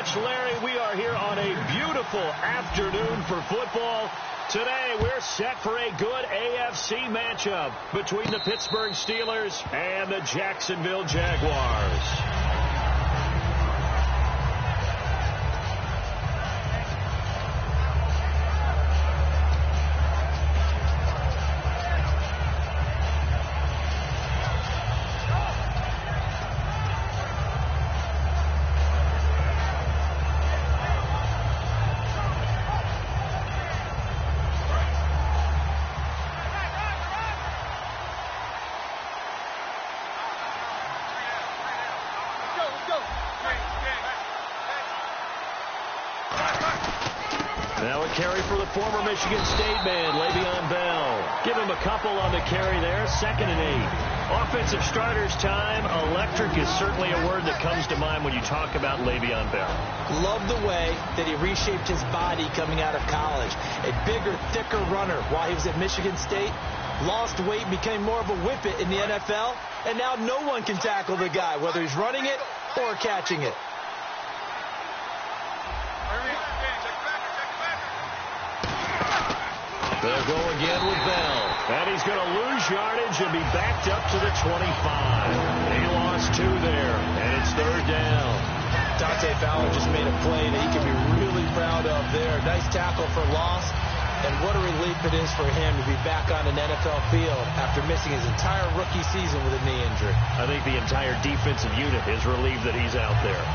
much, Larry. We are here on a beautiful afternoon for football. Today, we're set for a good AFC matchup between the Pittsburgh Steelers and the Jacksonville Jaguars. Now a carry for the former Michigan State man, Le'Veon Bell. Give him a couple on the carry there, 2nd and 8. Offensive starters time. Electric is certainly a word that comes to mind when you talk about Le'Veon Bell. Love the way that he reshaped his body coming out of college. A bigger, thicker runner while he was at Michigan State. Lost weight, became more of a whippet in the NFL. And now no one can tackle the guy, whether he's running it or catching it. They'll go again with Bell. And he's going to lose yardage and be backed up to the 25. He lost 2 there, and it's 3rd down. Dante Fowler just made a play that he can be really proud of there. Nice tackle for loss. And what a relief it is for him to be back on an NFL field after missing his entire rookie season with a knee injury. I think the entire defensive unit is relieved that he's out there.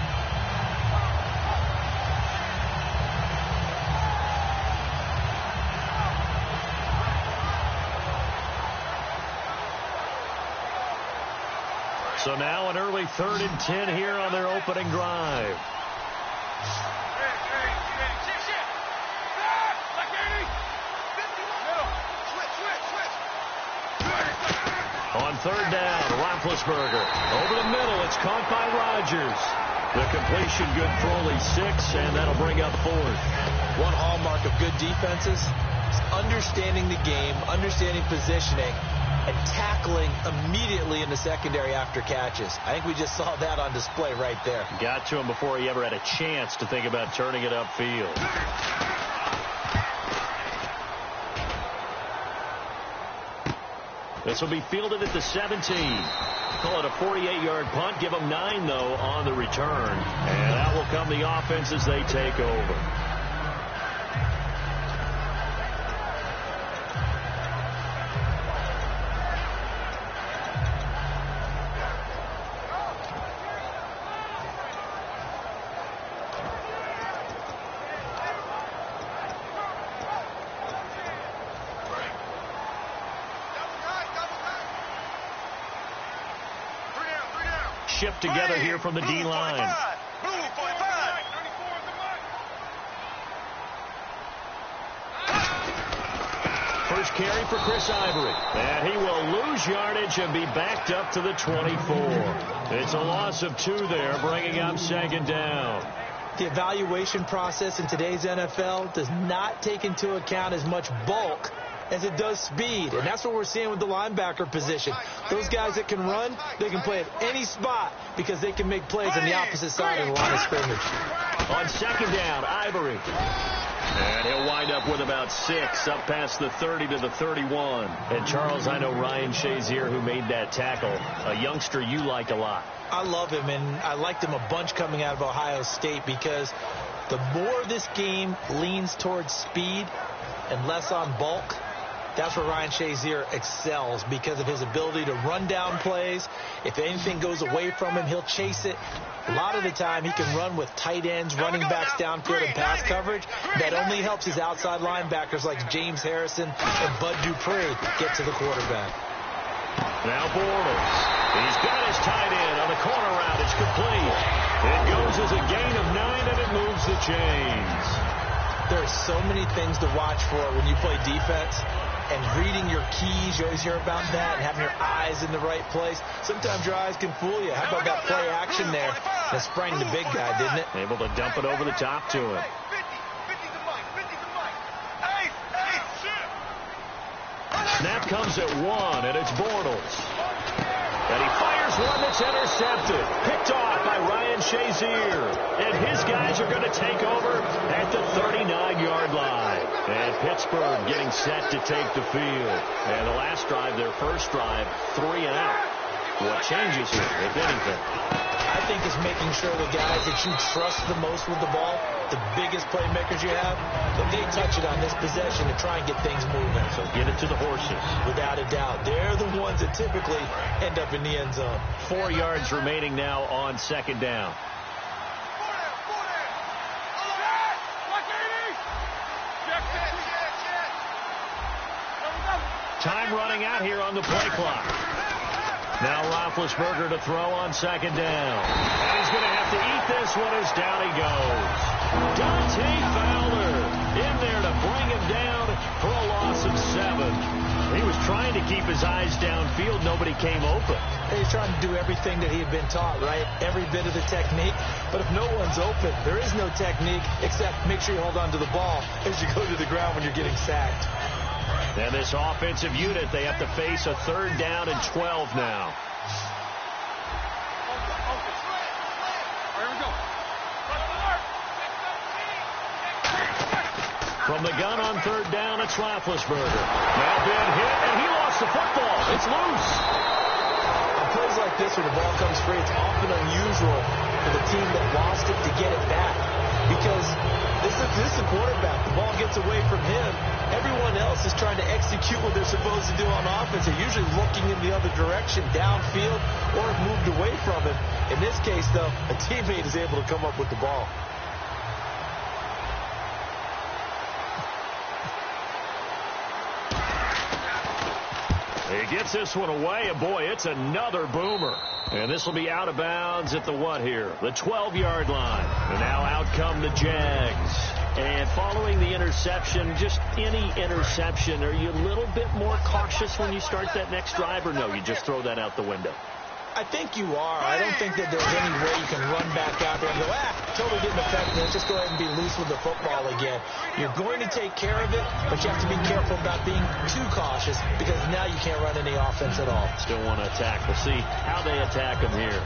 So now an early 3rd and 10 here on their opening drive. On 3rd down, Roethlisberger. Over the middle, it's caught by Rodgers. The completion good for only 6, and that'll bring up 4th. One hallmark of good defenses is understanding the game, understanding positioning, and tackling immediately in the secondary after catches. I think we just saw that on display right there. Got to him before he ever had a chance to think about turning it upfield. This will be fielded at the 17. Call it a 48-yard punt. Give them 9, though, on the return. And out will come the offense as they take over. Shipped together here from the D-line. First carry for Chris Ivory. And he will lose yardage and be backed up to the 24. It's a loss of 2 there, bringing up 2nd down. The evaluation process in today's NFL does not take into account as much bulk as it does speed, and that's what we're seeing with the linebacker position. Those guys that can run, they can play at any spot because they can make plays on the opposite side of the line of scrimmage. On 2nd down, Ivory. And he'll wind up with about 6, up past the 30 to the 31. And Charles, I know Ryan Shazier, who made that tackle, a youngster you like a lot. I love him, and I liked him a bunch coming out of Ohio State because the more this game leans towards speed and less on bulk, that's where Ryan Shazier excels because of his ability to run down plays. If anything goes away from him, he'll chase it. A lot of the time, he can run with tight ends, running backs downfield, and pass coverage. That only helps his outside linebackers like James Harrison and Bud Dupree get to the quarterback. Now Bortles. He's got his tight end on the corner route. It's complete. It goes as a gain of 9, and it moves the chains. There are so many things to watch for when you play defense. And reading your keys, you always hear about that, and having your eyes in the right place. Sometimes your eyes can fool you. How about that play action there that sprang the big guy, didn't it? Able to dump it over the top to him. Snap comes at 1, and it's Bortles. And he fires Here's one that's intercepted. Picked off by Ryan Shazier. And his guys are going to take over at the 39-yard line. And Pittsburgh getting set to take the field. And the last drive, their first drive, 3 and out. What changes here, if anything? I think it's making sure the guys that you trust the most with the ball, the biggest playmakers you have, that they touch it on this possession to try and get things moving. So get it to the horses. Without a doubt. They're the ones that typically end up in the end zone. 4 yards remaining now on second down. Time running out here on the play clock. Now Roethlisberger to throw on second down. And he's going to have to eat this one as down he goes. Dante Fowler in there to bring him down for a loss of 7. He was trying to keep his eyes downfield. Nobody came open. He's trying to do everything that he had been taught, right? Every bit of the technique. But if no one's open, there is no technique except make sure you hold on to the ball as you go to the ground when you're getting sacked. And this offensive unit, they have to face a 3rd down and 12 now. From the gun on 3rd down, it's Roethlisberger. Now been hit, and he lost the football. It's loose. On plays like this, when the ball comes free, it's often unusual for the team that lost it to get it back. Because this is the quarterback. The ball gets away from him. Everyone else is trying to execute what they're supposed to do on offense. They're usually looking in the other direction, downfield, or have moved away from it. In this case, though, a teammate is able to come up with the ball. He gets this one away, and boy, it's another boomer. And this will be out of bounds at the what here? The 12-yard line. And now out come the Jags. And following the interception, just any interception, are you a little bit more cautious when you start that next drive, or no, you just throw that out the window? I think you are. I don't think that there's any way you can run back out there and go, totally didn't affect me. Let's just go ahead and be loose with the football again. You're going to take care of it, but you have to be careful about being too cautious because now you can't run any offense at all. Still want to attack. We'll see how they attack him here.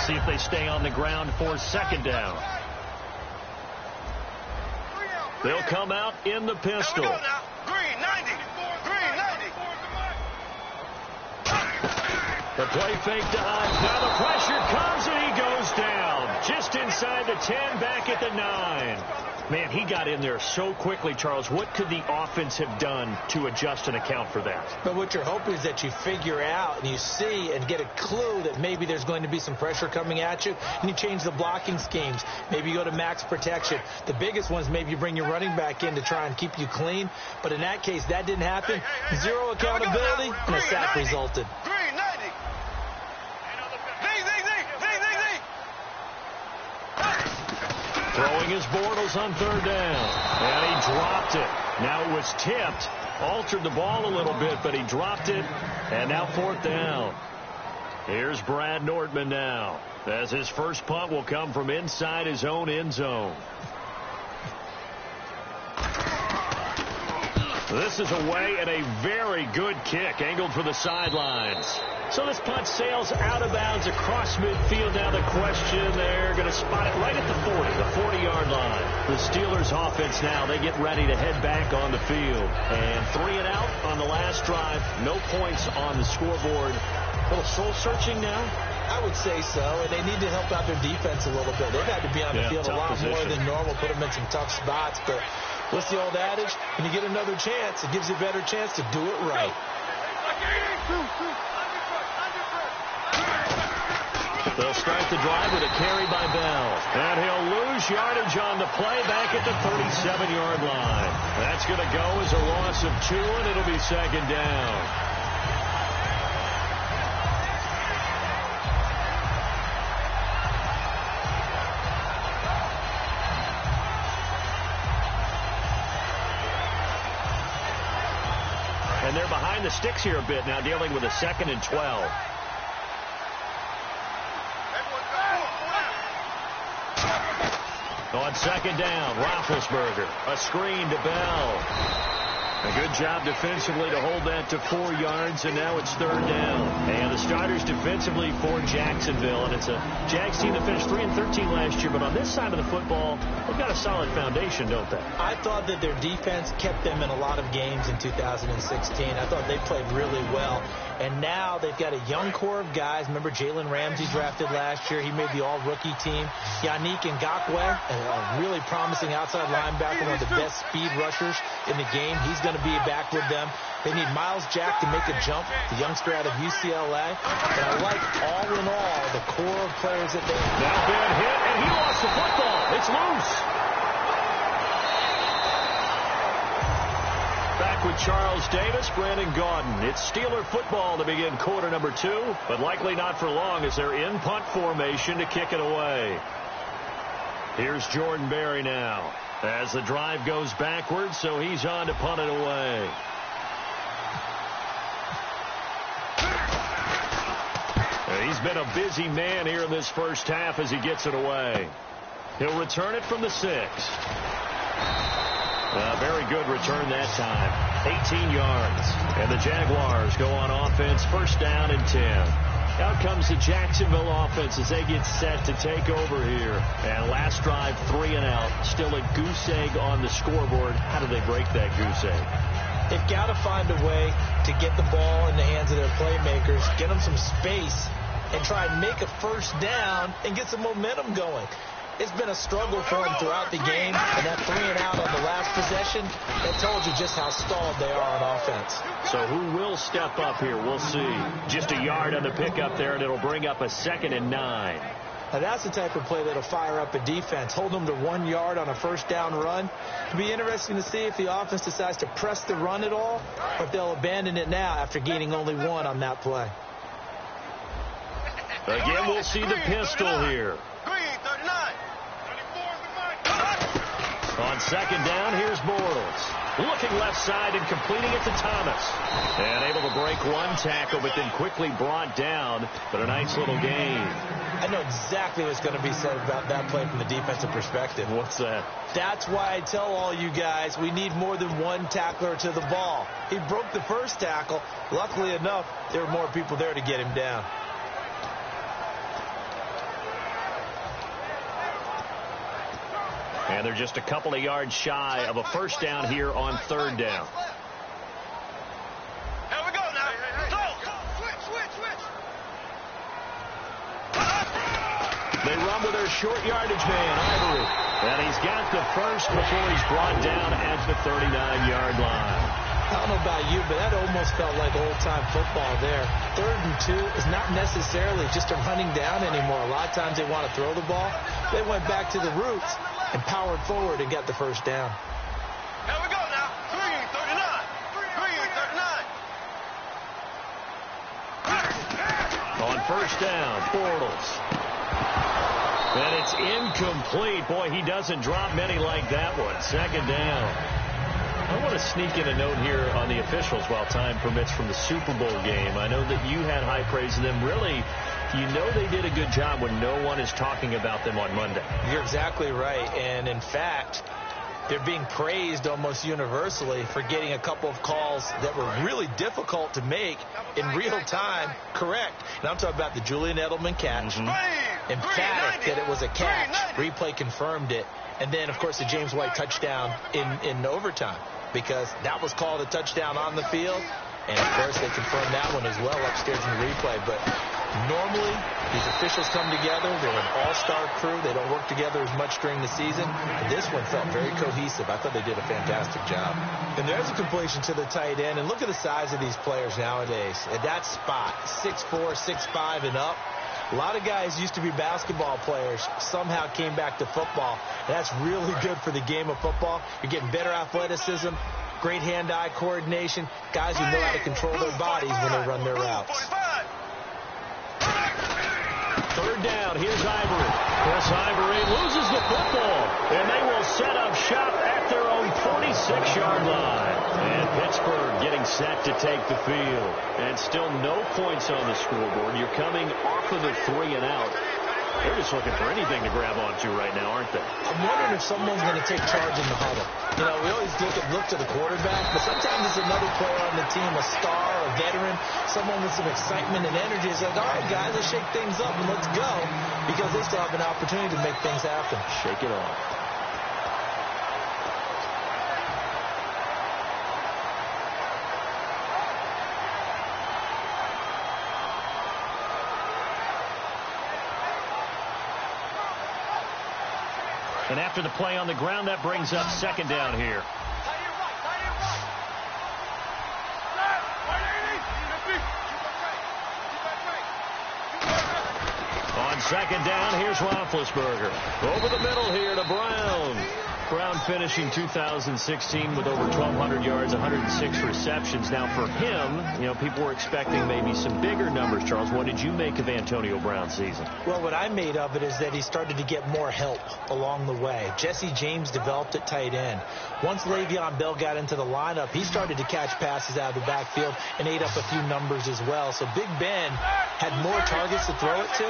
See if they stay on the ground for second down. They'll come out in the pistol. Green 90. Green 90. The play fake to Hines. Now the pressure comes and he goes down. Just inside the 10, back at the 9. Man, he got in there so quickly, Charles. What could the offense have done to adjust and account for that? But what you're hoping is that you figure out and you see and get a clue that maybe there's going to be some pressure coming at you, and you change the blocking schemes. Maybe you go to max protection. The biggest ones, maybe you bring your running back in to try and keep you clean. But in that case, that didn't happen. Zero accountability, and a sack resulted. Green 90. Throwing his Bortles on 3rd down. And he dropped it. Now it was tipped. Altered the ball a little bit, but he dropped it. And now 4th down. Here's Brad Nordman now, as his first punt will come from inside his own end zone. This is away, and a very good kick angled for the sidelines. So this punt sails out of bounds across midfield. Now the question, they're going to spot it right at the 40, the 40-yard line. The Steelers offense now, they get ready to head back on the field. And 3 and out on the last drive. No points on the scoreboard. A little soul-searching now? I would say so, and they need to help out their defense a little bit. They've had to be on the field a lot more than normal, put them in some tough spots. But what's the old adage? When you get another chance, it gives you a better chance to do it right. They'll start the drive with a carry by Bell. And he'll lose yardage on the play back at the 37-yard line. That's going to go as a loss of 2, and it'll be second down. And they're behind the sticks here a bit now, dealing with a 2nd and 12. On second down, Roethlisberger. A screen to Bell. A good job defensively to hold that to 4 yards, and now it's third down. And the starters defensively for Jacksonville, and it's a Jags team that finished 3-13 last year, but on this side of the football, they've got a solid foundation, don't they? I thought that their defense kept them in a lot of games in 2016. I thought they played really well. And now they've got a young core of guys. Remember Jalen Ramsey drafted last year. He made the all-rookie team. Yannick Ngakoue, a really promising outside linebacker, one of the best speed rushers in the game. He's going to be back with them. They need Miles Jack to make a jump, the youngster out of UCLA. But I like, all in all, the core of players that they have. Now bad hit, and he lost the football. It's loose. Back with Charles Davis, Brandon Gaudin. It's Steeler football to begin quarter number 2, but likely not for long as they're in punt formation to kick it away. Here's Jordan Berry now as the drive goes backwards, so he's on to punt it away. He's been a busy man here in this first half as he gets it away. He'll return it from the 6. Very good return that time. 18 yards. And the Jaguars go on offense, first down and 10. Out comes the Jacksonville offense as they get set to take over here. And last drive, 3 and out. Still a goose egg on the scoreboard. How do they break that goose egg? They've got to find a way to get the ball in the hands of their playmakers, get them some space, and try and make a first down and get some momentum going. It's been a struggle for them throughout the game, and that 3 and out on the last possession, that told you just how stalled they are on offense. So who will step up here? We'll see. Just a yard on the pickup there, and it'll bring up a 2nd and 9. Now that's the type of play that'll fire up a defense. Hold them to 1 yard on a first down run. It'll be interesting to see if the offense decides to press the run at all, or if they'll abandon it now after gaining only 1 on that play. Again, we'll see the pistol here. On second down, here's Bortles. Looking left side and completing it to Thomas. And able to break 1 tackle, but then quickly brought down. But a nice little gain. I know exactly what's going to be said about that play from the defensive perspective. What's that? That's why I tell all you guys we need more than 1 tackler to the ball. He broke the first tackle. Luckily enough, there were more people there to get him down. And they're just a couple of yards shy of a first down here on third down. Here we go now. Switch. They run with their short yardage man, Ivory. And he's got the first before he's brought down at the 39-yard line. I don't know about you, but that almost felt like old-time football there. 3rd and 2 is not necessarily just a running down anymore. A lot of times they want to throw the ball. They went back to the roots and powered forward and got the first down. Here we go now. 3:39. On first down, Bortles. And it's incomplete. Boy, he doesn't drop many like that one. 2nd down. I want to sneak in a note here on the officials while time permits from the Super Bowl game. I know that you had high praise of them. Really, you know they did a good job when no one is talking about them on Monday. You're exactly right. And, in fact, they're being praised almost universally for getting a couple of calls that were really difficult to make in real time correct. And I'm talking about the Julian Edelman catch. Emphatic that it was a catch. Replay confirmed it. And then, of course, the James White touchdown in overtime, because that was called a touchdown on the field. And, of course, they confirmed that one as well upstairs in the replay. But normally, these officials come together. They're an all-star crew. They don't work together as much during the season. And this one felt very cohesive. I thought they did a fantastic job. And there's a completion to the tight end. And look at the size of these players nowadays. At that spot, 6'4", 6'5", and up. A lot of guys used to be basketball players, somehow came back to football. That's really good for the game of football. You're getting better athleticism, great hand-eye coordination, guys who know how to control their bodies when they run their routes. 3rd down, here's Ivory. Chris Ivory loses the football, and they will set up shop at their own 46-yard line. And Pittsburgh getting set to take the field. And still no points on the scoreboard. You're coming off of the 3 and out. They're just looking for anything to grab onto right now, aren't they? I'm wondering if someone's going to take charge in the huddle. You know, we always look to the quarterback, but sometimes it's another player on the team, a star, a veteran, someone with some excitement and energy. It's like, all right, guys, let's shake things up and let's go, because they still have an opportunity to make things happen. Shake it off. And after the play on the ground, that brings up second down here. On second down, here's Roethlisberger. Over the middle here to Brown. Brown finishing 2016 with over 1,200 yards, 106 receptions. Now for him, you know, people were expecting maybe some bigger numbers, Charles. What did you make of Antonio Brown's season? Well, what I made of it is that he started to get more help along the way. Jesse James developed at tight end. Once Le'Veon Bell got into the lineup, he started to catch passes out of the backfield and ate up a few numbers as well. So Big Ben had more targets to throw it to.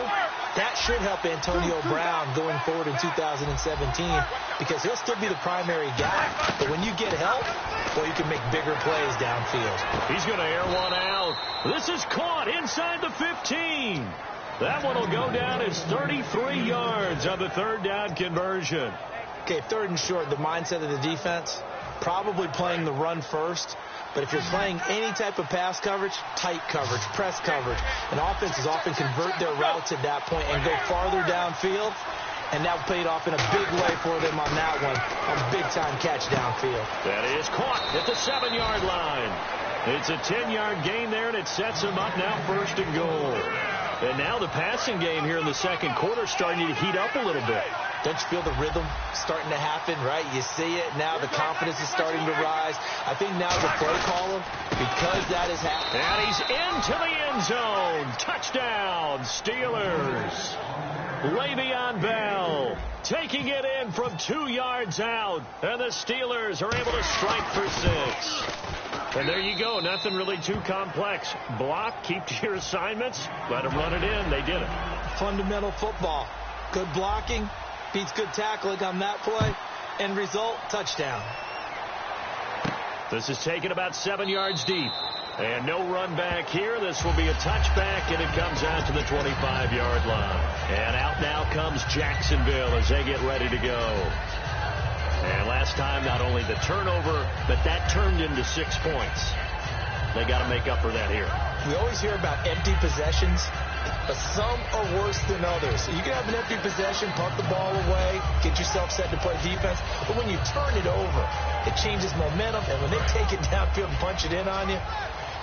That should help Antonio Brown going forward in 2017 because he'll still be the primary guy. But when you get help, well, you can make bigger plays downfield. He's going to air one out. This is caught inside the 15. That one will go down as 33 yards on the third down conversion. Okay, third and short, the mindset of the defense, probably playing the run first. But if you're playing any type of pass coverage, tight coverage, press coverage, and offenses often convert their routes at that point and go farther downfield, and that paid off in a big way for them on that one, a big-time catch downfield. That is caught at the 7-yard line. It's a 10-yard gain there, and it sets them up now first and goal. And now the passing game here in the second quarter starting to heat up a little bit. Don't you feel the rhythm starting to happen, right? You see it now. The confidence is starting to rise. I think now the play caller, because that is happening. And he's into the end zone. Touchdown, Steelers. Le'Veon Bell taking it in from 2 yards out. And the Steelers are able to strike for 6. And there you go. Nothing really too complex. Block, keep to your assignments, let them run it in. They did it. Fundamental football. Good blocking beats good tackling on that play. End result, touchdown. This is taken about 7 yards deep. And no run back here. This will be a touchback, and it comes out to the 25-yard line. And out now comes Jacksonville as they get ready to go. And last time, not only the turnover, but that turned into 6 points. They got to make up for that here. We always hear about empty possessions, but some are worse than others. So you can have an empty possession, punt the ball away, get yourself set to play defense. But when you turn it over, it changes momentum. And when they take it downfield and punch it in on you,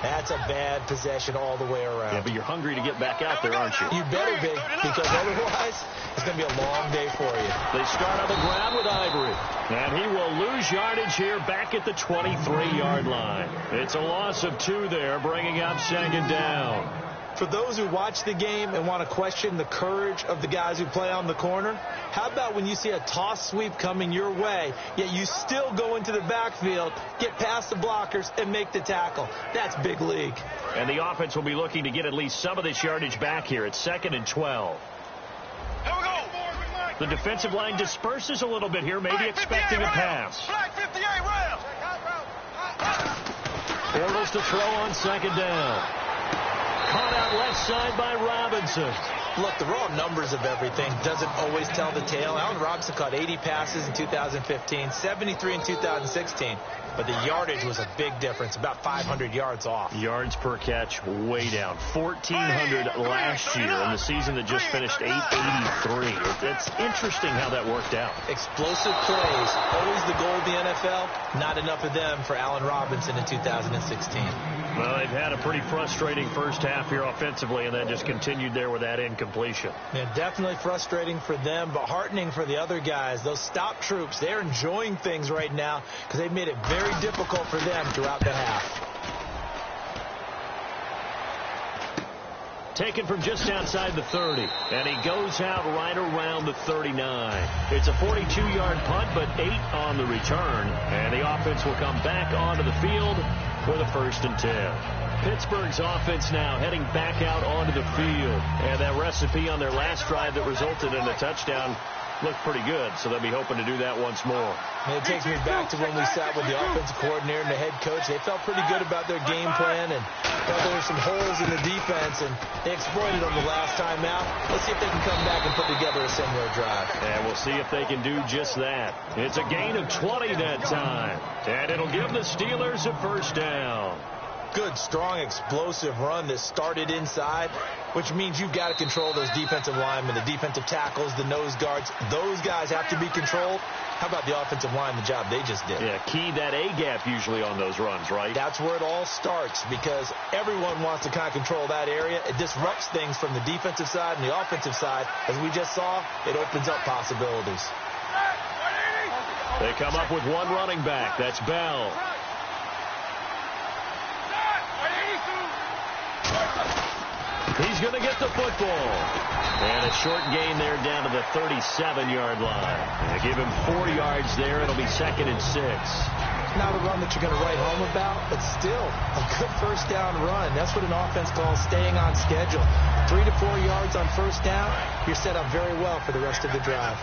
that's a bad possession all the way around. Yeah, but you're hungry to get back out there, aren't you? You better be, because otherwise it's going to be a long day for you. They start on the ground with Ivory. And he will lose yardage here back at the 23-yard line. It's a loss of 2 there, bringing up second down. For those who watch the game and want to question the courage of the guys who play on the corner, how about when you see a toss sweep coming your way, yet you still go into the backfield, get past the blockers, and make the tackle? That's big league. And the offense will be looking to get at least some of this yardage back here. It's 2nd and 12. Here we go. The defensive line disperses a little bit here, maybe expecting a pass. Flag 58 round. Bortles to throw on second down. Caught out left side by Robinson. Look, the raw numbers of everything doesn't always tell the tale. Allen Robinson caught 80 passes in 2015, 73 in 2016. But the yardage was a big difference, about 500 yards off. Yards per catch way down. 1,400 last year in the season that just finished 883. It's interesting how that worked out. Explosive plays, always the goal of the NFL. Not enough of them for Allen Robinson in 2016. Well, they've had a pretty frustrating first half here offensively, and then just continued there with that incompletion. Yeah, definitely frustrating for them, but heartening for the other guys. Those stop troops, they're enjoying things right now because they've made it very difficult for them throughout the half. Taken from just outside the 30, and he goes out right around the 39. It's a 42-yard punt, but 8 on the return, and the offense will come back onto the field with a 1st and 10. Pittsburgh's offense now heading back out onto the field. And that recipe on their last drive that resulted in a touchdown looked pretty good, so they'll be hoping to do that once more. And it takes me back to when we sat with the offensive coordinator and the head coach. They felt pretty good about their game plan and felt there were some holes in the defense, and they exploited them the last time out. Let's see if they can come back and put together a similar drive. And we'll see if they can do just that. It's a gain of 20 that time, and it'll give the Steelers a 1st down. Good, strong, explosive run that started inside, which means you've got to control those defensive linemen, the defensive tackles, the nose guards. Those guys have to be controlled. How about the offensive line, the job they just did? Yeah, key that A-gap usually on those runs, right? That's where it all starts, because everyone wants to kind of control that area. It disrupts things from the defensive side and the offensive side. As we just saw, it opens up possibilities. They come up with one running back. That's Bell. He's going to get the football. And a short gain there down to the 37-yard line. They give him 4 yards there. It'll be 2nd and 6. Not a run that you're going to write home about, but still a good 1st down run. That's what an offense calls staying on schedule. 3 to 4 yards on 1st down. You're set up very well for the rest of the drive.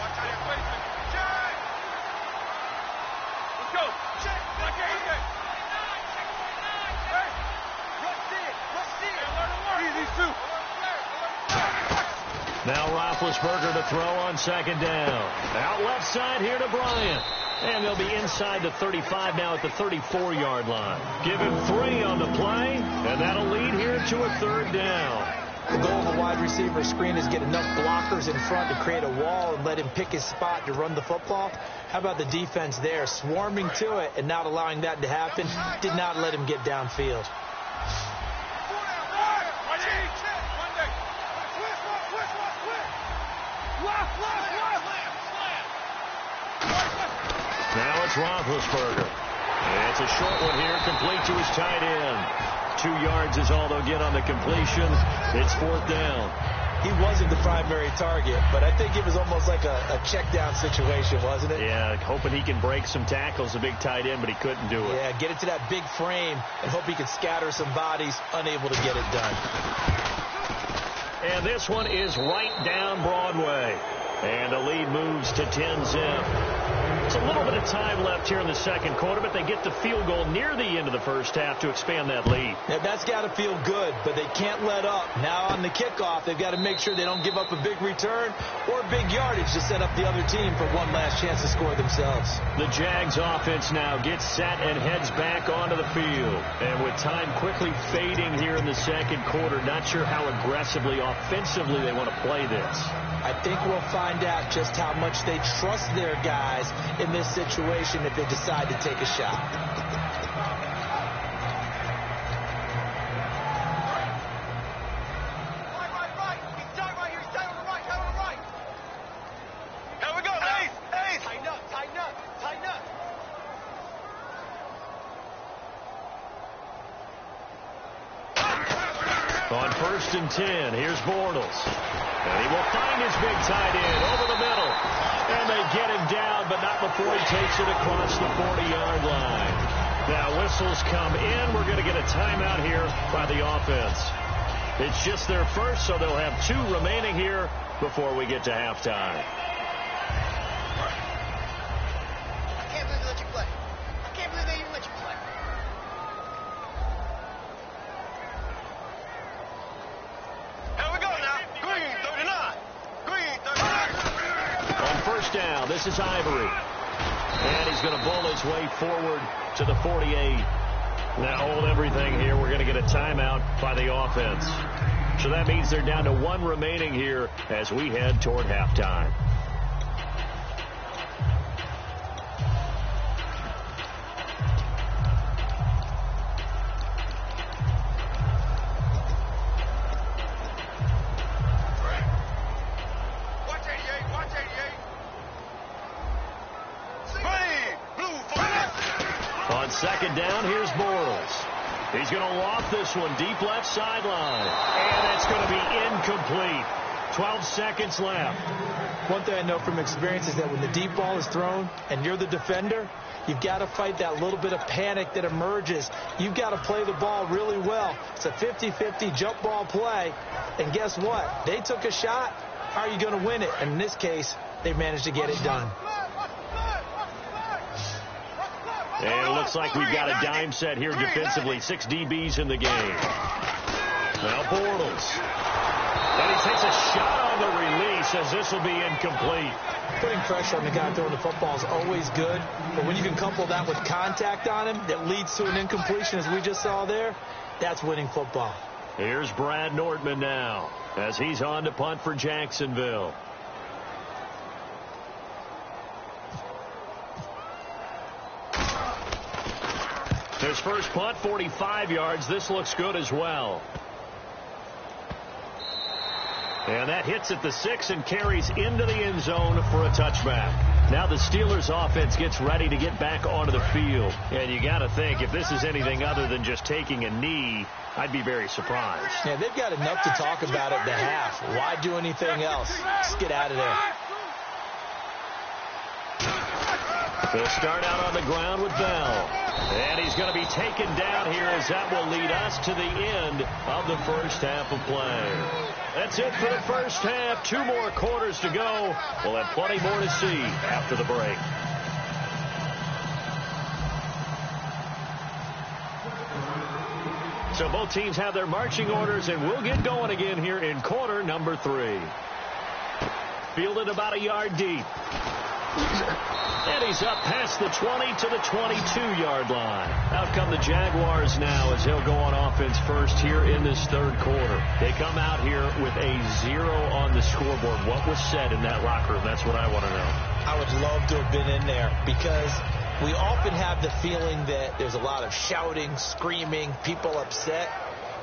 Now Roethlisberger to throw on 2nd down. Out left side here to Bryant. And they'll be inside the 35 now at the 34-yard line. Give him 3 on the play, and that'll lead here to a 3rd down. The goal of a wide receiver screen is get enough blockers in front to create a wall and let him pick his spot to run the football. How about the defense there, swarming to it and not allowing that to happen? Did not let him get downfield. Now it's Roethlisberger. And it's a short one here, complete to his tight end. 2 yards is all they'll get on the completion. It's 4th down. He wasn't the primary target, but I think it was almost like a check down situation, wasn't it? Yeah, hoping he can break some tackles, a big tight end, but he couldn't do it. Yeah, get it to that big frame and hope he could scatter some bodies, unable to get it done. And this one is right down Broadway. And the lead moves to 10-zip. It's a little bit of time left here in the 2nd quarter, but they get the field goal near the end of the 1st half to expand that lead. Now, that's got to feel good, but they can't let up. Now on the kickoff, they've got to make sure they don't give up a big return or big yardage to set up the other team for one last chance to score themselves. The Jags offense now gets set and heads back onto the field. And with time quickly fading here in the 2nd quarter, not sure how aggressively, offensively they want to play this. I think we'll find out just how much they trust their guys in this situation if they decide to take a shot. Right. He's tight right here. He's tight on the right. Tight on the right. Here we go, Ace. Tighten up. On 1st and 10, here's Bortles. And he will find his big tight end over the middle. And they get him down, but not before he takes it across the 40-yard line. Now whistles come in. We're going to get a timeout here by the offense. It's just their first, so they'll have 2 remaining here before we get to halftime. I can't believe they let you play. I can't believe they even let you play. Here we go now. Green 39. Green 39. On 1st down, this is Ivory. And he's going to bowl his way forward to the 48. Now hold everything here. We're going to get a timeout by the offense. So that means they're down to 1 remaining here as we head toward halftime. On 2nd down, here's Bortles. He's going to loft this one deep left sideline. And it's going to be incomplete. 12 seconds left. One thing I know from experience is that when the deep ball is thrown and you're the defender, you've got to fight that little bit of panic that emerges. You've got to play the ball really well. It's a 50-50 jump ball play. And guess what? They took a shot. How are you going to win it? And in this case, they managed to get it done. And it looks like we've got a dime set here defensively. 6 DBs in the game. Now Bortles. And he takes a shot on the release as this will be incomplete. Putting pressure on the guy throwing the football is always good. But when you can couple that with contact on him that leads to an incompletion, as we just saw there, that's winning football. Here's Brad Nordman now as he's on to punt for Jacksonville. His first punt, 45 yards. This looks good as well. And that hits at the 6 and carries into the end zone for a touchback. Now the Steelers offense gets ready to get back onto the field. And you got to think, if this is anything other than just taking a knee, I'd be very surprised. Yeah, they've got enough to talk about at the half. Why do anything else? Just get out of there. They'll start out on the ground with Bell. And he's going to be taken down here as that will lead us to the end of the first half of play. That's it for the first half. 2 more quarters to go. We'll have plenty more to see after the break. So both teams have their marching orders, and we'll get going again here in quarter number 3. Fielded about a yard deep. And he's up past the 20 to the 22-yard line. Out come the Jaguars now as they'll go on offense first here in this third quarter. They come out here with a 0 on the scoreboard. What was said in that locker room? That's what I want to know. I would love to have been in there because we often have the feeling that there's a lot of shouting, screaming, people upset.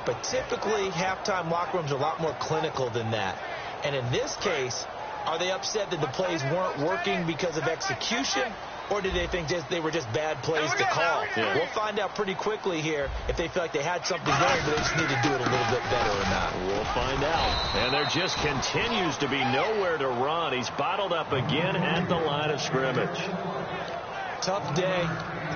But typically, halftime locker rooms are a lot more clinical than that. And in this case, are they upset that the plays weren't working because of execution, or did they think they were just bad plays to call? Yeah. We'll find out pretty quickly here if they feel like they had something going, but they just need to do it a little bit better or not. We'll find out. And there just continues to be nowhere to run. He's bottled up again at the line of scrimmage. Tough day,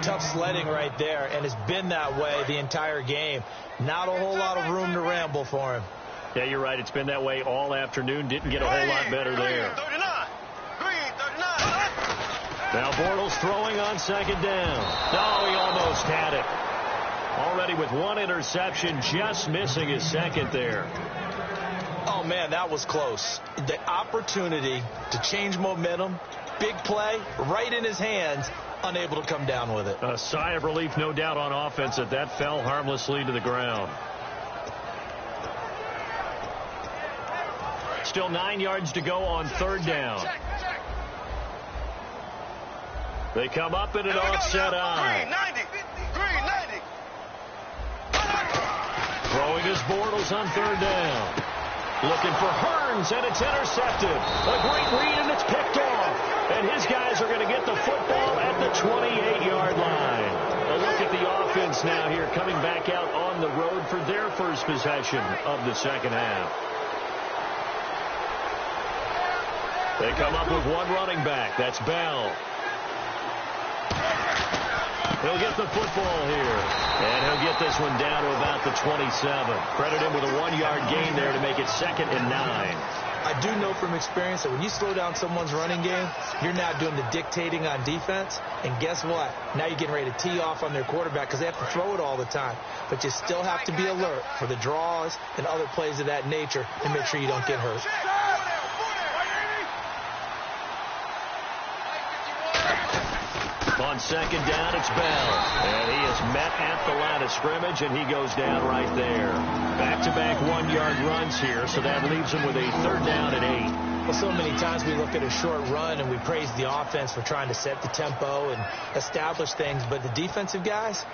tough sledding right there, and it's been that way the entire game. Not a whole lot of room to ramble for him. Yeah, you're right. It's been that way all afternoon. Didn't get a whole lot better there. Now Bortles throwing on second down. Oh, he almost had it. Already with 1 interception, just missing his second there. Oh, man, that was close. The opportunity to change momentum, big play, right in his hands, unable to come down with it. A sigh of relief, no doubt, on offense that fell harmlessly to the ground. Still 9 yards to go on third down. They come up in an offset eye. 390. Throwing his Bortles on third down. Looking for Hearns, and it's intercepted. A great read, and it's picked off. And his guys are going to get the football at the 28-yard line. A look at the offense now here, coming back out on the road for their first possession of the second half. They come up with 1 running back. That's Bell. He'll get the football here. And he'll get this one down to about the 27. Credit him with a 1-yard gain there to make it 2nd and 9. I do know from experience that when you slow down someone's running game, you're now doing the dictating on defense. And guess what? Now you're getting ready to tee off on their quarterback because they have to throw it all the time. But you still have to be alert for the draws and other plays of that nature to make sure you don't get hurt. On second down, it's Bell. And he is met at the line of scrimmage, and he goes down right there. Back-to-back 1-yard runs here, so that leaves him with a third down and 8. Well, so many times we look at a short run and we praise the offense for trying to set the tempo and establish things. But the defensive guys,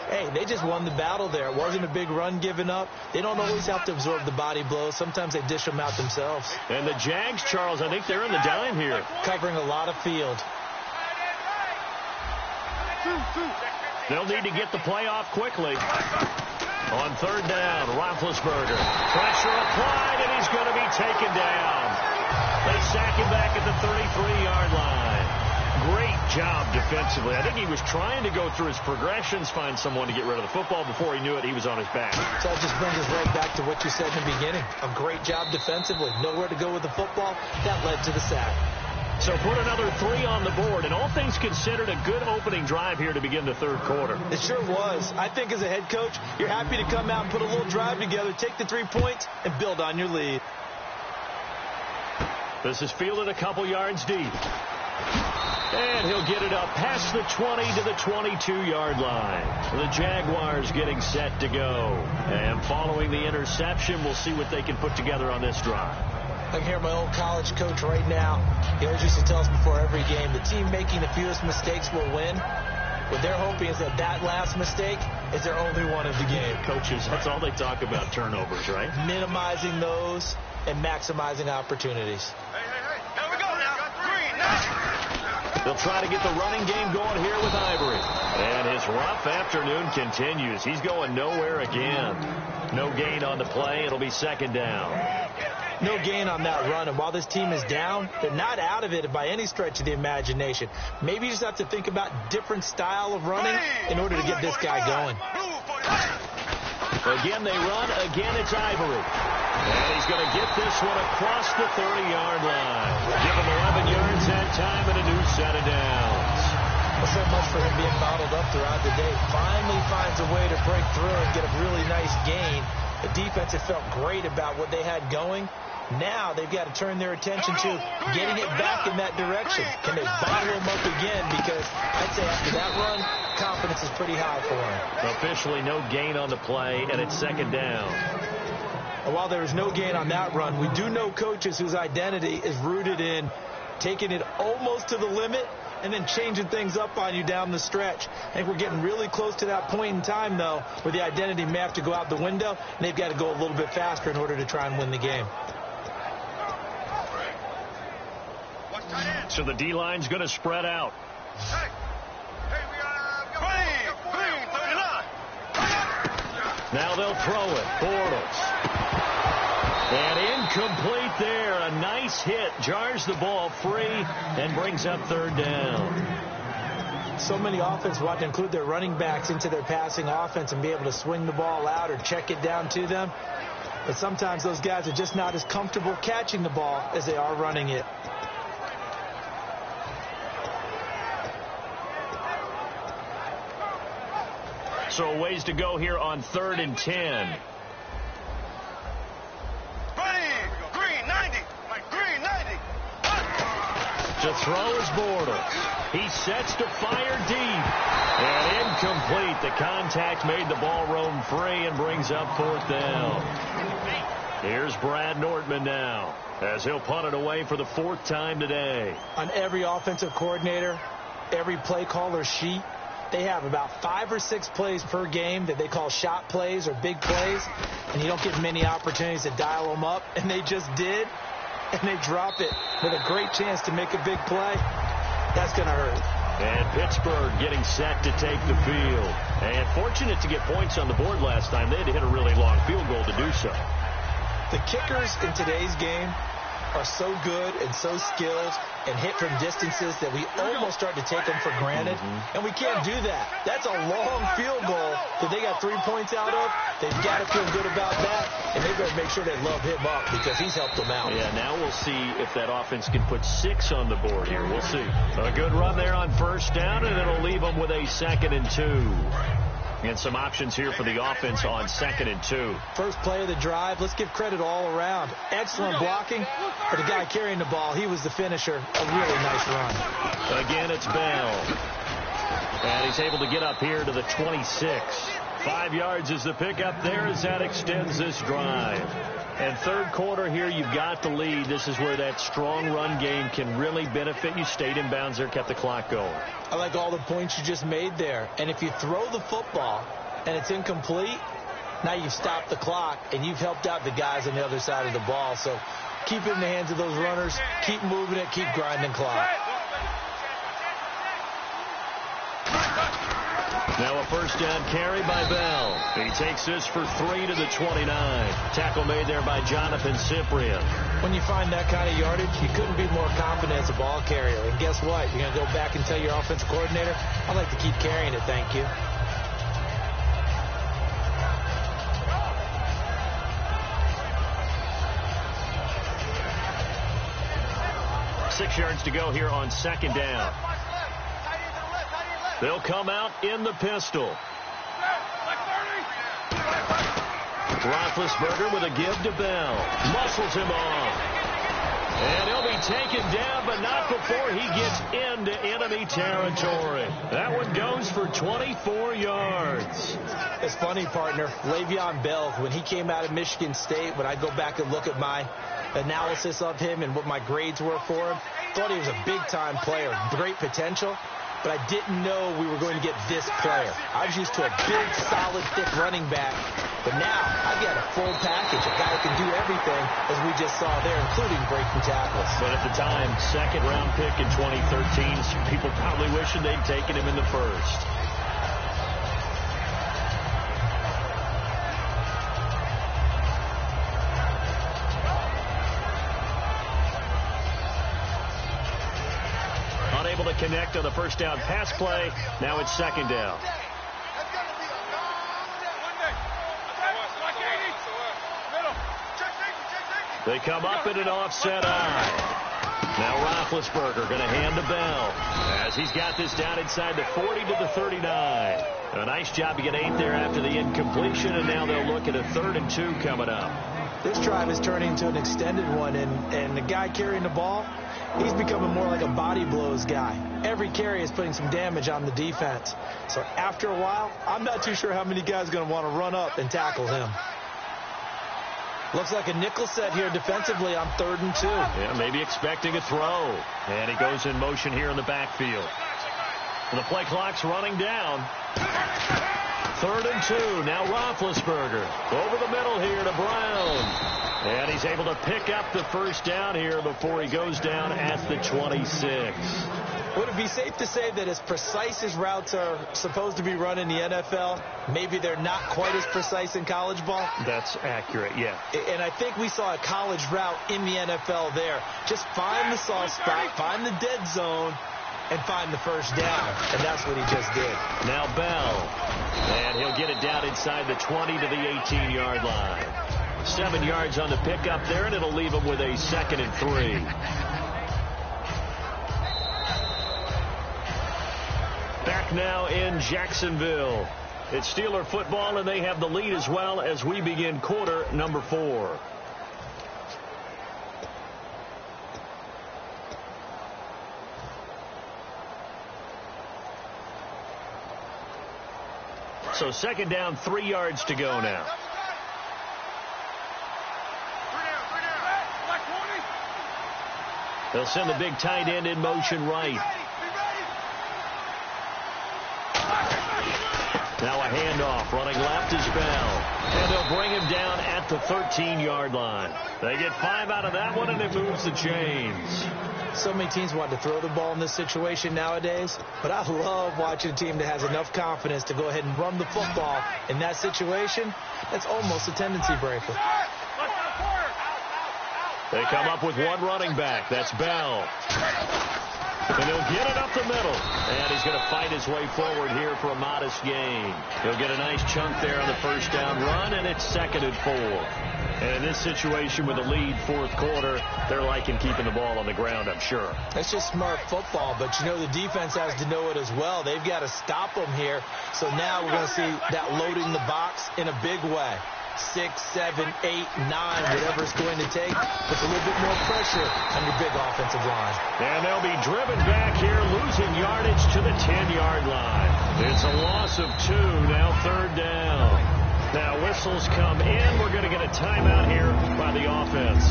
hey, they just won the battle there. It wasn't a big run given up. They don't always have to absorb the body blows. Sometimes they dish them out themselves. And the Jags, Charles, I think they're in the dime here. Covering a lot of field. They'll need to get the play off quickly. On third down, Roethlisberger. Pressure applied, and he's going to be taken down. They sack him back at the 33-yard line. Great job defensively. I think he was trying to go through his progressions, find someone to get rid of the football. Before he knew it, he was on his back. So that just brings us right back to what you said in the beginning. A great job defensively. Nowhere to go with the football. That led to the sack. So put another 3 on the board, and all things considered, a good opening drive here to begin the third quarter. It sure was. I think as a head coach, you're happy to come out and put a little drive together, take the 3 points, and build on your lead. This is fielded a couple yards deep. And he'll get it up past the 20 to the 22-yard line. The Jaguars getting set to go. And following the interception, we'll see what they can put together on this drive. I can hear my old college coach right now. He always used to tell us before every game, the team making the fewest mistakes will win. What they're hoping is that last mistake is their only one of the game. Coaches, that's all they talk about, turnovers, right? Minimizing those and maximizing opportunities. Hey. Here we go now. Green. They'll try to get the running game going here with Ivory. And his rough afternoon continues. He's going nowhere again. No gain on the play. It'll be second down. No gain on that run, and while this team is down, they're not out of it by any stretch of the imagination. Maybe you just have to think about different style of running in order to get this guy going. Again, they run. Again, it's Ivory. And he's going to get this one across the 30-yard line. Give him 11 yards that time and a new set of downs. Well, so much for him being bottled up throughout the day. Finally finds a way to break through and get a really nice gain. The defense had felt great about what they had going. Now they've got to turn their attention to getting it back in that direction. Can they bottle him up again? Because I'd say after that run, confidence is pretty high for him. Officially no gain on the play, and it's second down. And while there is no gain on that run, we do know coaches whose identity is rooted in taking it almost to the limit and then changing things up on you down the stretch. I think we're getting really close to that point in time, though, where the identity may have to go out the window, and they've got to go a little bit faster in order to try and win the game. So the D-line's going to spread out. Hey, Green, 39. Now they'll throw it. Bortles. And incomplete there. A nice hit. Jars the ball free and brings up third down. So many offenses want to include their running backs into their passing offense and be able to swing the ball out or check it down to them. But sometimes those guys are just not as comfortable catching the ball as they are running it. So a ways to go here on 3rd and 10. Green, 90. Green, 90. To throw is Bortles. He sets to fire deep. And incomplete. The contact made the ball roam free and brings up 4th down. Here's Brad Nortman now, as he'll punt it away for the 4th time today. On every offensive coordinator, every play caller sheet, they have about 5 or 6 plays per game that they call shot plays or big plays, and you don't get many opportunities to dial them up, and they just did, and they drop it with a great chance to make a big play. That's going to hurt. And Pittsburgh getting set to take the field. And fortunate to get points on the board last time. They had to hit a really long field goal to do so. The kickers in today's game are so good and so skilled and hit from distances that we almost start to take them for granted. And we can't do that. That's a long field goal that they got 3 points out of. They've got to feel good about that, and they better make sure they love him up because he's helped them out. Yeah, now we'll see if that offense can put 6 on the board here. We'll see. A good run there on 1st down, and it'll leave them with a 2nd and 2. And some options here for the offense on 2nd and 2. First play of the drive, let's give credit all around. Excellent blocking for the guy carrying the ball. He was the finisher. A really nice run. Again, it's Bell. And he's able to get up here to the 26. 5 yards is the pickup there as that extends this drive. And 3rd quarter here, you've got the lead. This is where that strong run game can really benefit you. Stayed in bounds there, kept the clock going. I like all the points you just made there. And if you throw the football and it's incomplete, now you've stopped the clock and you've helped out the guys on the other side of the ball. So keep it in the hands of those runners. Keep moving it. Keep grinding clock. Now a first down carry by Bell. He takes this for 3 to the 29. Tackle made there by Jonathan Cyprien. When you find that kind of yardage, you couldn't be more confident as a ball carrier. And guess what? You're going to go back and tell your offensive coordinator, I'd like to keep carrying it, thank you. 6 yards to go here on second down. They'll come out in the pistol. Roethlisberger with a give to Bell. Muscles him off. And he'll be taken down, but not before he gets into enemy territory. That one goes for 24 yards. It's funny, partner. Le'Veon Bell, when he came out of Michigan State, when I go back and look at my analysis of him and what my grades were for him, thought he was a big-time player, great potential, but I didn't know we were going to get this player. I was used to a big, solid, thick running back, but now I've got a full package, a guy who can do everything, as we just saw there, including breaking tackles. But at the time, second-round pick in 2013, some people probably wishing they'd taken him in the first. Unable to connect on the first down pass play. Now it's second down. They come up in an offset eye. Now Roethlisberger going to hand to Bell as he's got this down inside the 40 to the 39. A nice job to get 8 there after the incompletion, and now they'll look at a 3rd and 2 coming up. This drive is turning into an extended one, and the guy carrying the ball, he's becoming more like a body blows guy. Every carry is putting some damage on the defense. So after a while, I'm not too sure how many guys are going to want to run up and tackle him. Looks like a nickel set here defensively on 3rd and 2. Yeah, maybe expecting a throw. And he goes in motion here in the backfield. And the play clock's running down. 3rd and 2. Now Roethlisberger over the middle here to Brown. And he's able to pick up the first down here before he goes down at the 26. Would it be safe to say that as precise as routes are supposed to be run in the NFL, maybe they're not quite as precise in college ball? That's accurate, yeah. And I think we saw a college route in the NFL there. Just find the soft spot, find the dead zone, and find the first down. And that's what he just did. Now Bell. And he'll get it down inside the 20 to the 18-yard line. 7 yards on the pickup there, and it'll leave him with a 2nd and 3. Back now in Jacksonville. It's Steeler football, and they have the lead as well as we begin quarter number 4. So second down, 3 yards to go now. They'll send the big tight end in motion right. Now a handoff. Running left is Bell. And they'll bring him down at the 13-yard line. They get 5 out of that one, and it moves the chains. So many teams want to throw the ball in this situation nowadays, but I love watching a team that has enough confidence to go ahead and run the football. In that situation, that's almost a tendency breaker. They come up with one running back. That's Bell. And he'll get it up the middle. And he's going to fight his way forward here for a modest gain. He'll get a nice chunk there on the first down run, and it's 2nd and 4. And in this situation with a lead 4th quarter, they're liking keeping the ball on the ground, I'm sure. That's just smart football, but you know the defense has to know it as well. They've got to stop them here. So now we're going to see that loading the box in a big way. 6, 7, 8, 9, whatever it's going to take, puts a little bit more pressure on your big offensive line. And they'll be driven back here, losing yardage to the 10-yard line. It's a loss of 2, now 3rd down. Now whistles come in. We're going to get a timeout here by the offense.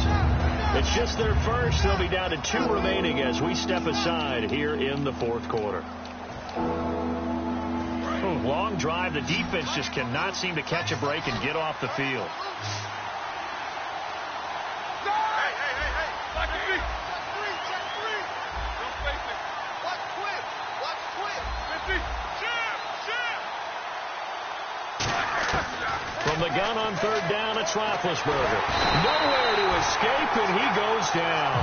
It's just their first. They'll be down to 2 remaining as we step aside here in the 4th quarter. Long drive. The defense just cannot seem to catch a break and get off the field. From the gun on third down, it's Roethlisberger. Nowhere to escape, and he goes down.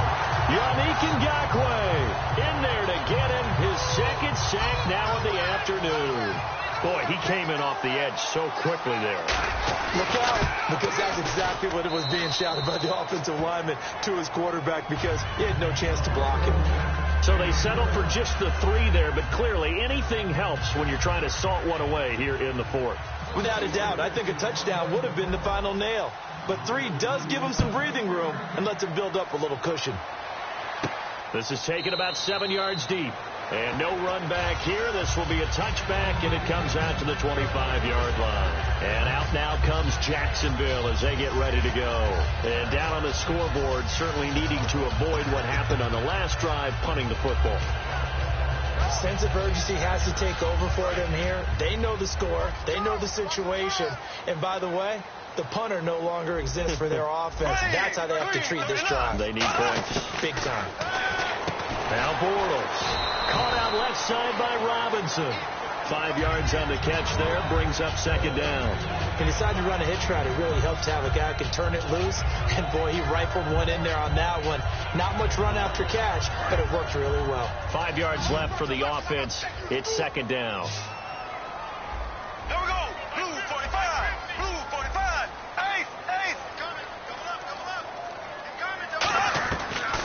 Yannick Ngakoue in there to get him his second sack now of the afternoon. Boy, he came in off the edge so quickly there. Look out, because that's exactly what it was being shouted by the offensive lineman to his quarterback, because he had no chance to block him. So they settled for just the 3 there, but clearly anything helps when you're trying to salt one away here in the 4th. Without a doubt, I think a touchdown would have been the final nail. But 3 does give him some breathing room and lets him build up a little cushion. This is taken about 7 yards deep. And no run back here. This will be a touchback, and it comes out to the 25-yard line. And out now comes Jacksonville as they get ready to go. And down on the scoreboard, certainly needing to avoid what happened on the last drive, punting the football. Sense of urgency has to take over for them here. They know the score. They know the situation. And by the way, the punter no longer exists for their offense. That's how they have to treat this drive. They need points. Big time. Now Bortles. Caught out left side by Robinson. 5 yards on the catch there. Brings up second down. He decided to run a hitch route. It really helped to have a guy who can turn it loose. And, boy, he rifled one in there on that one. Not much run after catch, but it worked really well. 5 yards left for the offense. It's second down. Here we go. Blue 45. Blue 45. Ace. Ace. Coming up.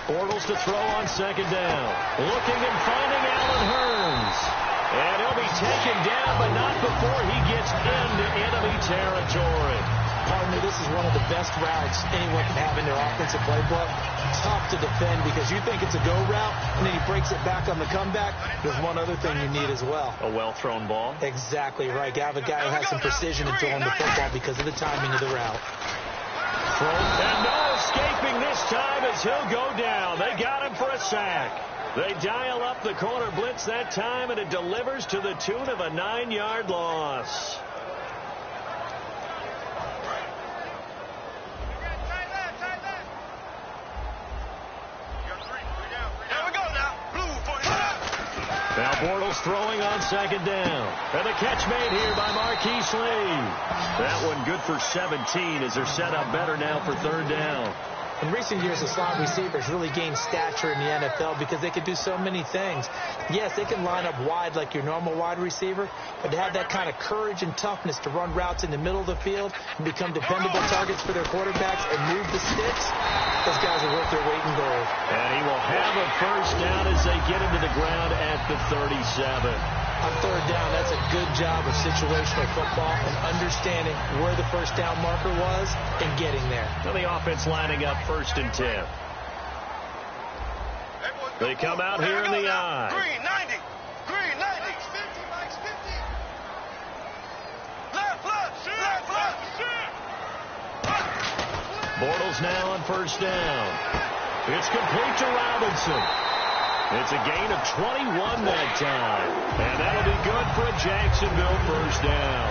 Bortles to throw on second down. Looking and finding Allen Hurns. And he'll be taken down, but not before he gets into enemy territory. Pardon me, this is one of the best routes anyone can have in their offensive playbook. Tough to defend because you think it's a go route, and then he breaks it back on the comeback. There's one other thing you need as well. A well-thrown ball. Exactly right. You have a guy who has some precision in throwing the football because of the timing of the route. And no escaping this time as he'll go down. They got him for a sack. They dial up the corner blitz that time, and it delivers to the tune of a 9-yard loss. Now Bortles throwing on second down. And the catch made here by Marquise Lee. That one good for 17 as they're set up better now for third down. In recent years, the slot receivers really gained stature in the NFL because they can do so many things. Yes, they can line up wide like your normal wide receiver, but to have that kind of courage and toughness to run routes in the middle of the field and become dependable targets for their quarterbacks and move the sticks, those guys are worth their weight in gold. And he will have a first down as they get into the ground at the 37. On third down, that's a good job of situational football and understanding where the first down marker was and getting there. So the offense lining up first and 10. They come out here in the eye. Green 90. Green 90. 50, Mike's 50. Left. Bortles now on first down. It's complete to Robinson. It's a gain of 21 that time. And that'll be good for a Jacksonville first down.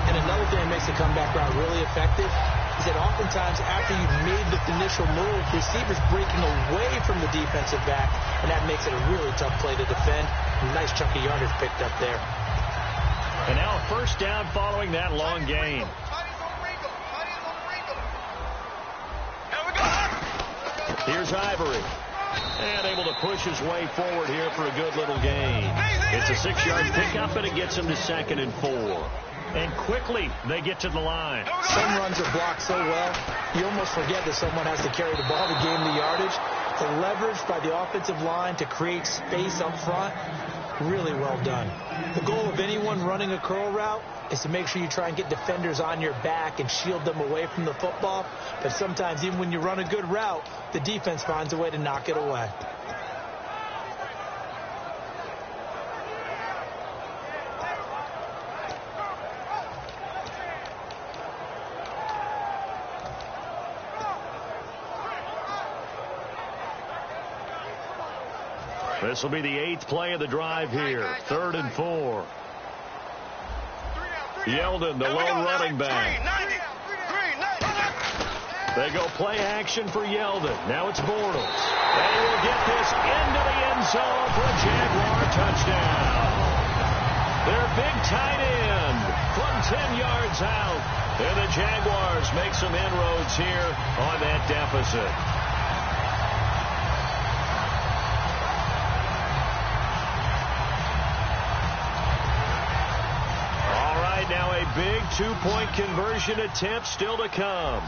And another thing that makes the comeback route really effective is that oftentimes after you've made the initial move, receivers breaking away from the defensive back, and that makes it a really tough play to defend. A nice chunk of yardage picked up there. And now a first down following that long gain. Here's Ivory. And able to push his way forward here for a good little gain. It's a 6-yard pickup, and it gets him to 2nd and 4. And quickly, they get to the line. Some runs are blocked so well, you almost forget that someone has to carry the ball to gain the yardage. The leverage by the offensive line to create space up front, really well done. The goal of anyone running a curl route is to make sure you try and get defenders on your back and shield them away from the football. But sometimes, even when you run a good route, the defense finds a way to knock it away. This will be the 8th play of the drive here. 3rd and 4. Yeldon, the lone running back. They go play action for Yeldon. Now it's Bortles. They will get this into the end zone for a Jaguar touchdown. Their big tight end from 10 yards out. And the Jaguars make some inroads here on that deficit. All right, now a big two-point conversion attempt still to come.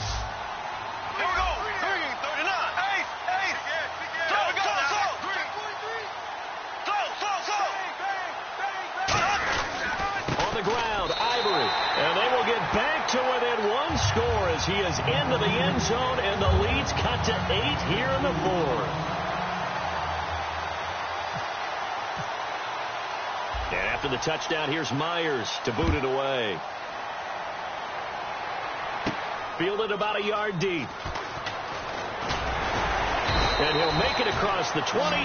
Here we go. 39. Ace. Go. On the ground, Ivory. And they will get back to within one score as he is into the end zone, and the lead's cut to 8 here in the fourth. And after the touchdown, here's Myers to boot it away. Fielded about a yard deep. And he'll make it across the 20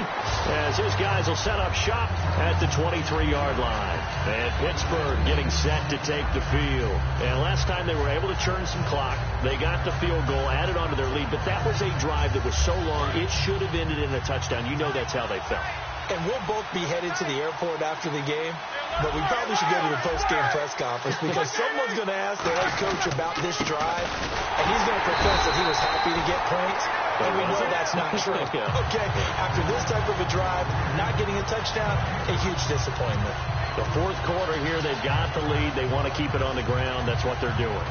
as his guys will set up shop at the 23-yard line. And Pittsburgh getting set to take the field. And last time they were able to churn some clock. They got the field goal, added onto their lead. But that was a drive that was so long, it should have ended in a touchdown. You know that's how they felt. And we'll both be headed to the airport after the game, but we probably should go to the post-game press conference because someone's going to ask the head coach about this drive, and he's going to profess that he was happy to get points, and we know that's not true. Okay, after this type of a drive, not getting a touchdown, a huge disappointment. The fourth quarter here, they've got the lead. They want to keep it on the ground. That's what they're doing.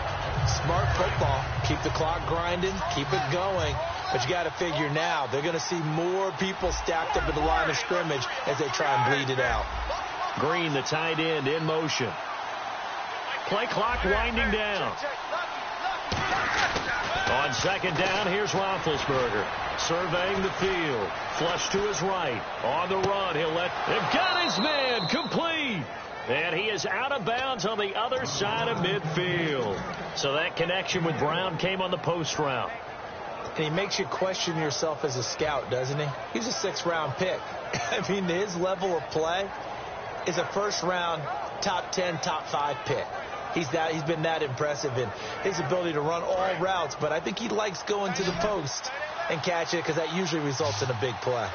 Smart football. Keep the clock grinding. Keep it going. But you got to figure now, they're going to see more people stacked up at the line of scrimmage as they try and bleed it out. Green, the tight end, in motion. Play clock winding down. On second down, here's Roethlisberger. Surveying the field. Flush to his right. On the run, they've got his man complete. And he is out of bounds on the other side of midfield. So that connection with Brown came on the post route. And he makes you question yourself as a scout, doesn't he? He's a 6th-round pick. I mean, his level of play is a first-round, top 10, top 5 pick. He's been that impressive in his ability to run all routes, but I think he likes going to the post and catch it because that usually results in a big play.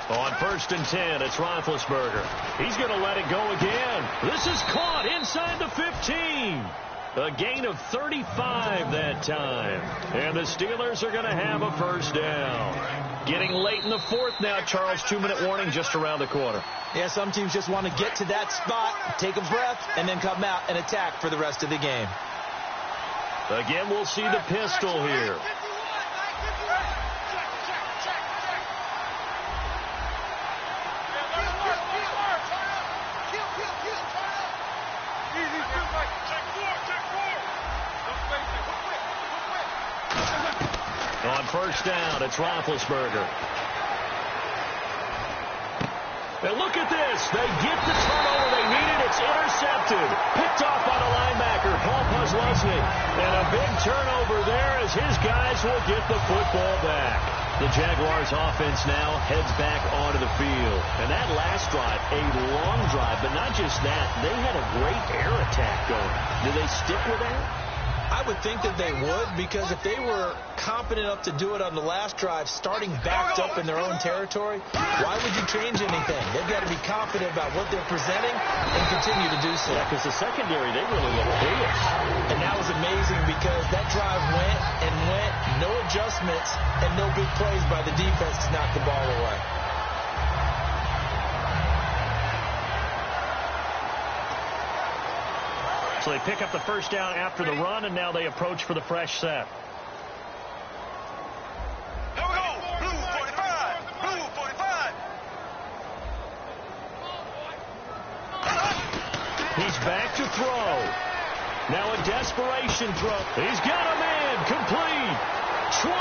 On 1st and 10, it's Roethlisberger. He's going to let it go again. This is caught inside the 15. A gain of 35 that time. And the Steelers are going to have a first down. Getting late in the fourth now, Charles. 2-minute warning just around the corner. Yeah, some teams just want to get to that spot, take a breath, and then come out and attack for the rest of the game. Again, we'll see the pistol here. On first down, it's Roethlisberger. And look at this. They get the turnover they needed. It's intercepted. Picked off by the linebacker, Paul Posluszny. And a big turnover there as his guys will get the football back. The Jaguars offense now heads back onto the field. And that last drive, a long drive, but not just that. They had a great air attack going. Do they stick with that? I would think that they would, because if they were competent enough to do it on the last drive, starting backed up in their own territory, why would you change anything? They've got to be confident about what they're presenting and continue to do so. Yeah, because the secondary, they really look fierce. And that was amazing because that drive went and went, no adjustments, and no big plays by the defense to knock the ball away. So they pick up the first down after the run, and now they approach for the fresh set. Here we go. Blue 45. Blue 45. He's back to throw. Now a desperation throw. He's got a man. Complete. 20.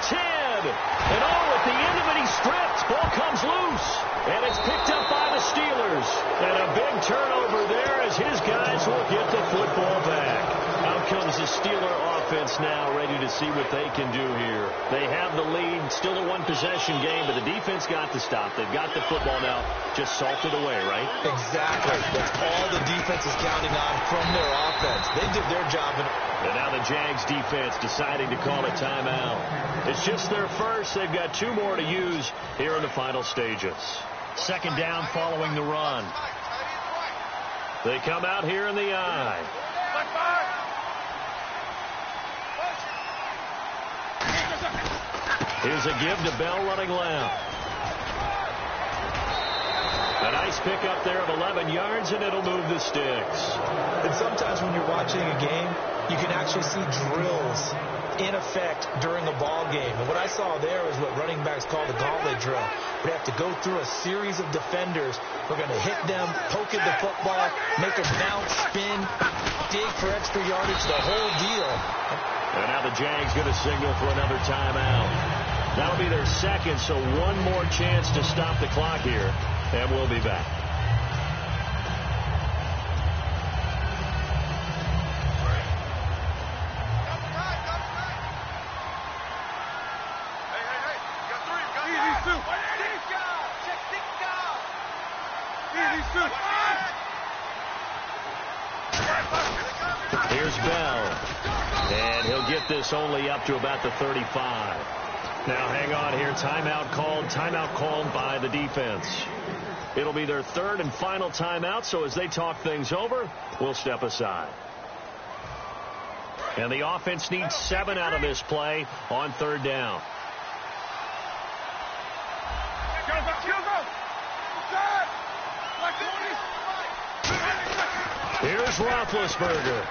10. And at the end of it, he's stripped. Ball comes loose. And it's picked up by the Steelers. And a big turnover there as his guys will get the football back. Out comes the Steeler offense now ready to see what they can do here. They have the lead, still a one-possession game, but the defense got the stop. They've got the football now, just salted away, right? Exactly. That's all the defense is counting on from their offense. They did their job. And now the Jags defense deciding to call a timeout. It's just their first. They've got 2 more to use here in the final stages. Second down following the run. They come out here in the eye. Here's a give to Bell running left. A nice pickup there of 11 yards, and it'll move the sticks. And sometimes when you're watching a game, you can actually see drills in effect during a ball game. And what I saw there is what running backs call the gauntlet drill. We have to go through a series of defenders. We're going to hit them, poke at the football, make them bounce, spin, dig for extra yardage, the whole deal. And now the Jags going to signal for another timeout. That'll be their second, so one more chance to stop the clock here, and we'll be back. Here's Bell, and he'll get this only up to about the 35. Now hang on here, timeout called by the defense. It'll be their third and final timeout, so as they talk things over, we'll step aside. And the offense needs 7 out of this play on third down. Here's Roethlisberger.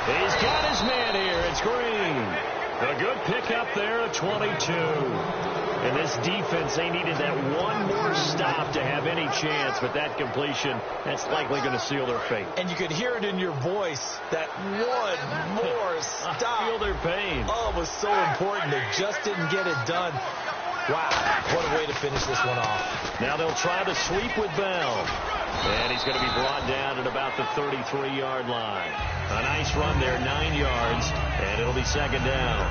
He's got his man here. It's Green. A good pickup there at 22. And this defense, they needed that one more stop to have any chance, but that completion, that's likely going to seal their fate. And you could hear it in your voice, that one more stop. I feel their pain. Oh, it was so important. They just didn't get it done. Wow, what a way to finish this one off. Now they'll try the sweep with Bell. And he's going to be brought down at about the 33-yard line. A nice run there, 9 yards, and it'll be second down.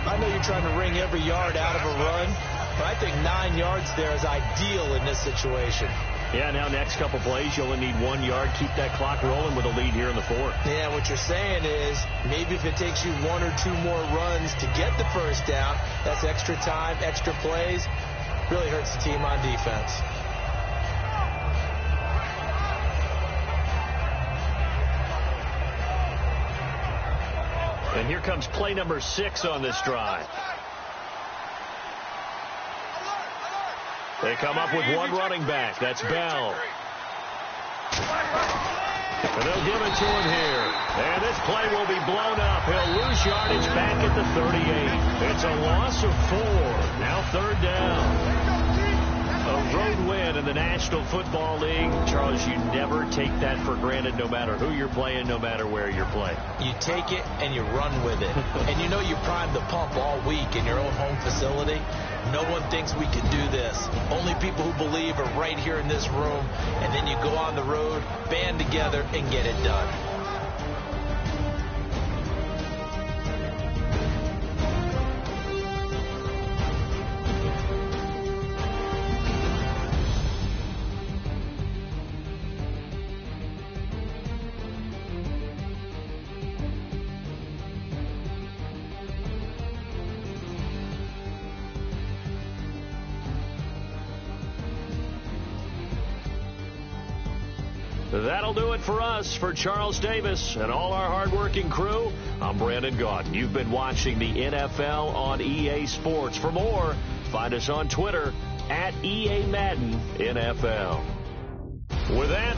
I know you're trying to wring every yard out of a run, but I think 9 yards there is ideal in this situation. Yeah, now next couple plays, you only need 1 yard. Keep that clock rolling with a lead here in the fourth. Yeah, what you're saying is maybe if it takes you 1 or 2 more runs to get the first down, that's extra time, extra plays, really hurts the team on defense. And here comes play number 6 on this drive. They come up with one running back. That's Bell. And they'll give it to him here. And this play will be blown up. He'll lose yardage back at the 38. It's a loss of 4. Now third down. A road win in the National Football League. Charles, you never take that for granted no matter who you're playing, no matter where you're playing. You take it and you run with it. And you know you primed the pump all week in your own home facility. No one thinks we can do this. Only people who believe are right here in this room. And then you go on the road, band together, and get it done. That'll do it for us. For Charles Davis and all our hardworking crew, I'm Brandon Gaudin. You've been watching the NFL on EA Sports. For more, find us on Twitter at EA Madden NFL. With that,